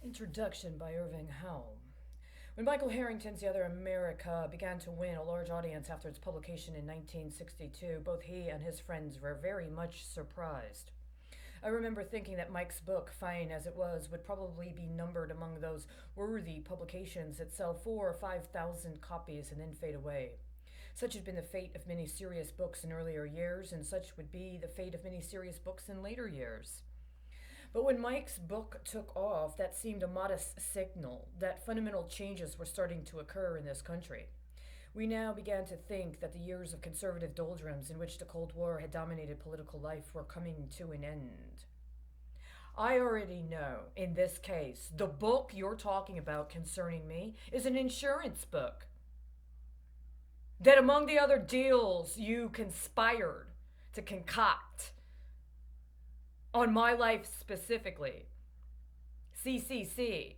Introduction by Irving Howe. When Michael Harrington's The Other America began to win a large audience after its publication in 1962, both he and his friends were very much surprised. I remember thinking that Mike's book, fine as it was, would probably be numbered among those worthy publications that sell 4,000 or 5,000 copies and then fade away. Such had been the fate of many serious books in earlier years, and such would be the fate of many serious books in later years. But when Mike's book took off, that seemed a modest signal that fundamental changes were starting to occur in this country. We now began to think that the years of conservative doldrums in which the Cold War had dominated political life were coming to an end. I already know, in this case, the book you're talking about concerning me is an insurance book. That among the other deals you conspired to concoct on my life specifically, CCC,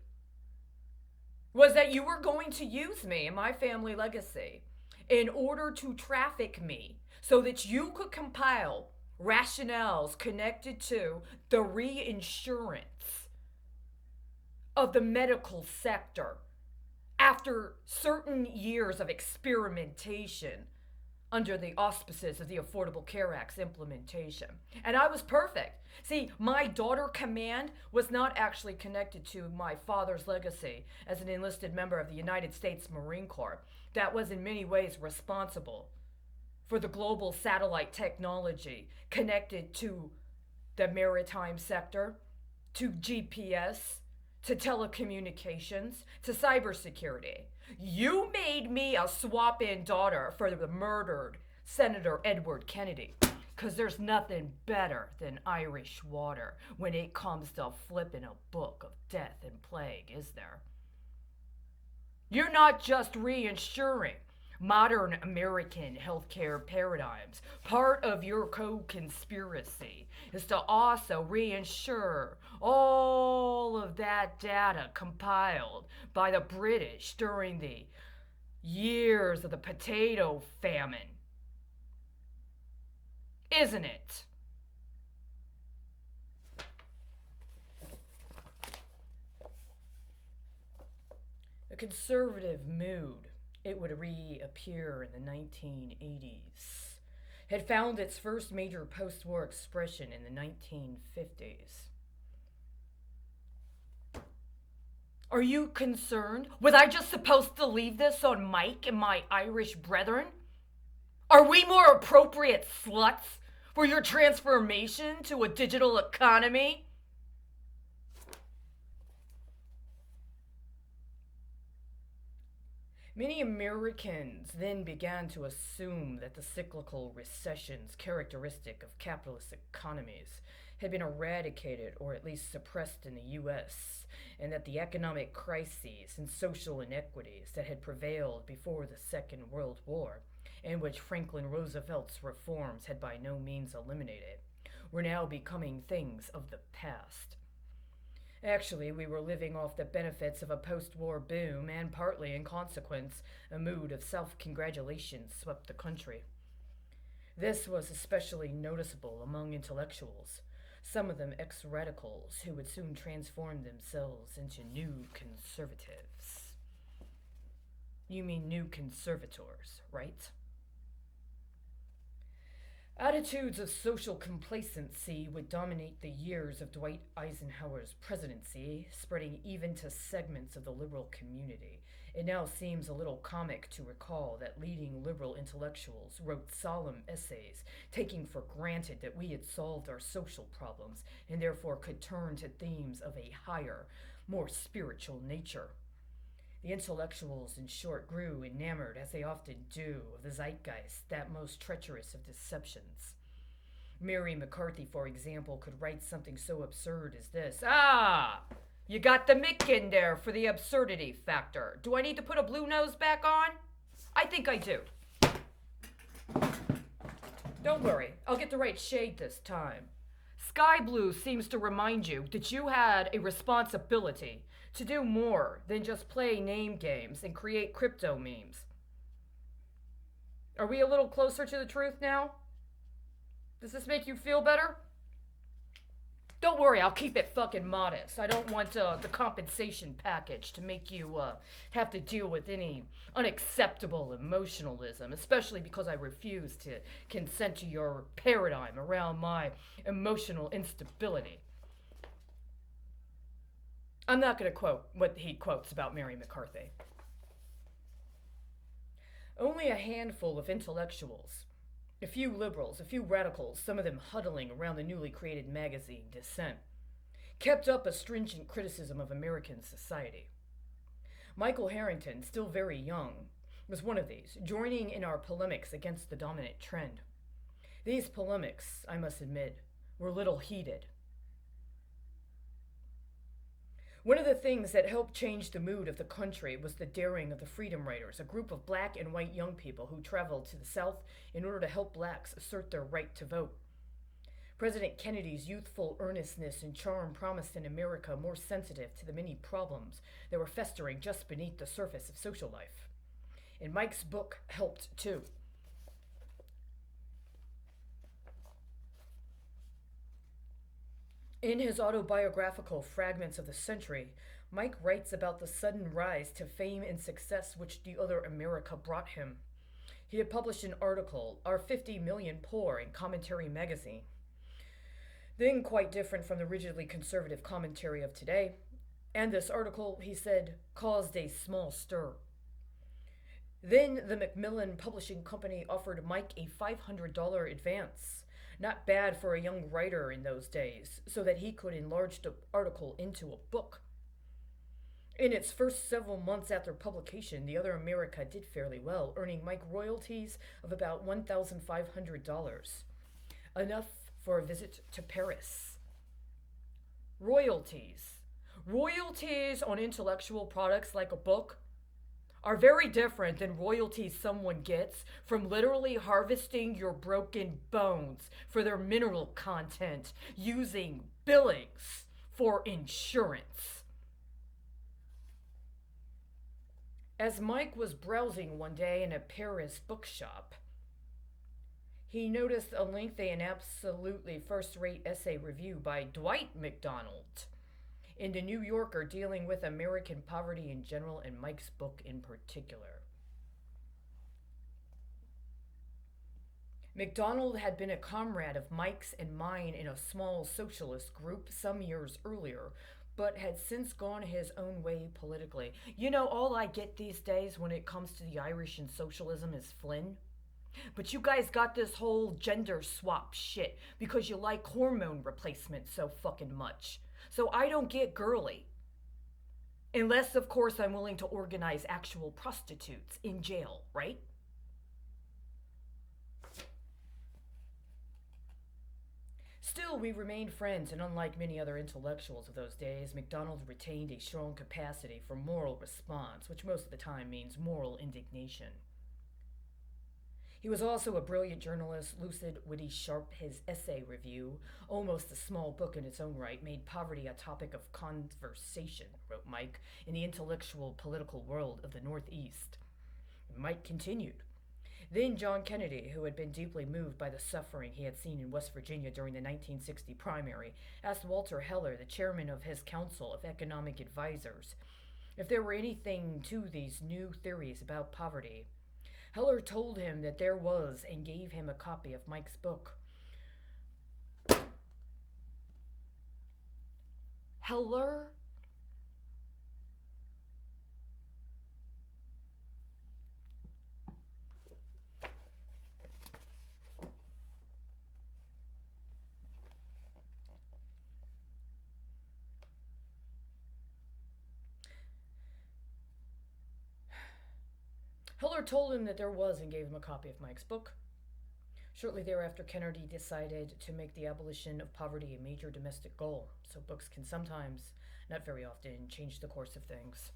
was that you were going to use me and my family legacy in order to traffic me so that you could compile rationales connected to the reinsurance of the medical sector after certain years of experimentation under the auspices of the Affordable Care Act's implementation. And I was perfect. See, my daughter command was not actually connected to my father's legacy as an enlisted member of the United States Marine Corps. That was in many ways responsible for the global satellite technology connected to the maritime sector, to GPS, to telecommunications, to cybersecurity. You made me a swap-in daughter for the murdered Senator Edward Kennedy, because there's nothing better than Irish water when it comes to flipping a book of death and plague, is there? You're not just reinsuring modern American healthcare paradigms. Part of your co-conspiracy is to also reinsure all of that data compiled by the British during the years of the potato famine. Isn't it? A conservative mood, it would reappear in the 1980s, had found its first major post-war expression in the 1950s. Are you concerned? Was I just supposed to leave this on Mike and my Irish brethren? Are we more appropriate sluts for your transformation to a digital economy? Many Americans then began to assume that the cyclical recessions characteristic of capitalist economies had been eradicated or at least suppressed in the U.S., and that the economic crises and social inequities that had prevailed before the Second World War, and which Franklin Roosevelt's reforms had by no means eliminated, were now becoming things of the past. Actually, we were living off the benefits of a post-war boom, and partly in consequence, a mood of self-congratulation swept the country. This was especially noticeable among intellectuals, some of them ex-radicals who would soon transform themselves into new conservatives. You mean new conservators, right? Attitudes of social complacency would dominate the years of Dwight Eisenhower's presidency, spreading even to segments of the liberal community. It now seems a little comic to recall that leading liberal intellectuals wrote solemn essays, taking for granted that we had solved our social problems and therefore could turn to themes of a higher, more spiritual nature. The intellectuals, in short, grew enamored, as they often do, of the zeitgeist, that most treacherous of deceptions. Mary McCarthy, for example, could write something so absurd as this. Ah! You got the mick in there for the absurdity factor. Do I need to put a blue nose back on? I think I do. Don't worry, I'll get the right shade this time. Sky blue seems to remind you that you had a responsibility to do more than just play name games and create crypto memes. Are we a little closer to the truth now? Does this make you feel better? Don't worry, I'll keep it fucking modest. I don't want the compensation package to make you have to deal with any unacceptable emotionalism, especially because I refuse to consent to your paradigm around my emotional instability. I'm not going to quote what he quotes about Mary McCarthy. Only a handful of intellectuals, a few liberals, a few radicals, some of them huddling around the newly created magazine Dissent, kept up a stringent criticism of American society. Michael Harrington, still very young, was one of these, joining in our polemics against the dominant trend. These polemics, I must admit, were little heated. One of the things that helped change the mood of the country was the daring of the Freedom Riders, a group of black and white young people who traveled to the South in order to help blacks assert their right to vote. President Kennedy's youthful earnestness and charm promised an America more sensitive to the many problems that were festering just beneath the surface of social life. And Mike's book helped too. In his autobiographical Fragments of the Century, Mike writes about the sudden rise to fame and success which the other America brought him. He had published an article, Are 50 Million Poor, in Commentary magazine. Then quite different from the rigidly conservative commentary of today. And this article, he said, caused a small stir. Then the Macmillan Publishing Company offered Mike a $500 advance. Not bad for a young writer in those days, so that he could enlarge the article into a book. In its first several months after publication, The Other America did fairly well, earning Mike royalties of about $1,500. Enough for a visit to Paris. Royalties. Royalties on intellectual products like a book are very different than royalties someone gets from literally harvesting your broken bones for their mineral content using billings for insurance. As Mike was browsing one day in a Paris bookshop, he noticed a lengthy and absolutely first-rate essay review by Dwight MacDonald in The New Yorker dealing with American poverty in general and Mike's book in particular. MacDonald had been a comrade of Mike's and mine in a small socialist group some years earlier, but had since gone his own way politically. You know, all I get these days when it comes to the Irish and socialism is Flynn. But you guys got this whole gender swap shit because you like hormone replacement so fucking much. So I don't get girly. Unless, of course, I'm willing to organize actual prostitutes in jail, right? Still, we remained friends, and unlike many other intellectuals of those days, MacDonald retained a strong capacity for moral response, which most of the time means moral indignation. He was also a brilliant journalist, lucid, witty, sharp. His essay review, almost a small book in its own right, made poverty a topic of conversation, wrote Mike, in the intellectual political world of the Northeast. Mike continued. Then John Kennedy, who had been deeply moved by the suffering he had seen in West Virginia during the 1960 primary, asked Walter Heller, the chairman of his Council of Economic Advisors, if there were anything to these new theories about poverty. Heller told him that there was and gave him a copy of Mike's book. Heller? Heller told him that there was and gave him a copy of Mike's book. Shortly thereafter, Kennedy decided to make the abolition of poverty a major domestic goal, so books can sometimes, not very often, change the course of things.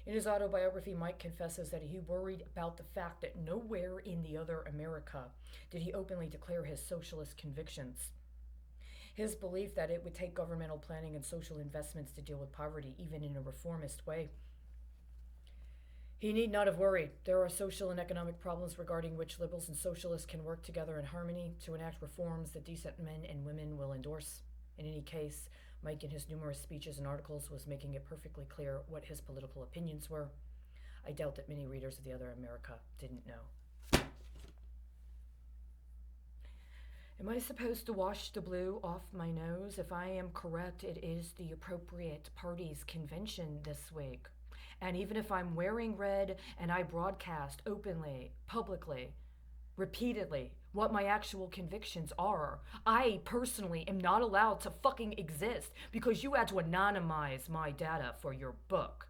In his autobiography, Mike confesses that he worried about the fact that nowhere in The Other America did he openly declare his socialist convictions. His belief that it would take governmental planning and social investments to deal with poverty, even in a reformist way. He need not have worried. There are social and economic problems regarding which liberals and socialists can work together in harmony to enact reforms that decent men and women will endorse. In any case, Mike, in his numerous speeches and articles, was making it perfectly clear what his political opinions were. I doubt that many readers of The Other America didn't know. Am I supposed to wash the blue off my nose? If I am correct, it is the appropriate party's convention this week. And even if I'm wearing red and I broadcast openly, publicly, repeatedly, what my actual convictions are, I personally am not allowed to fucking exist because you had to anonymize my data for your book.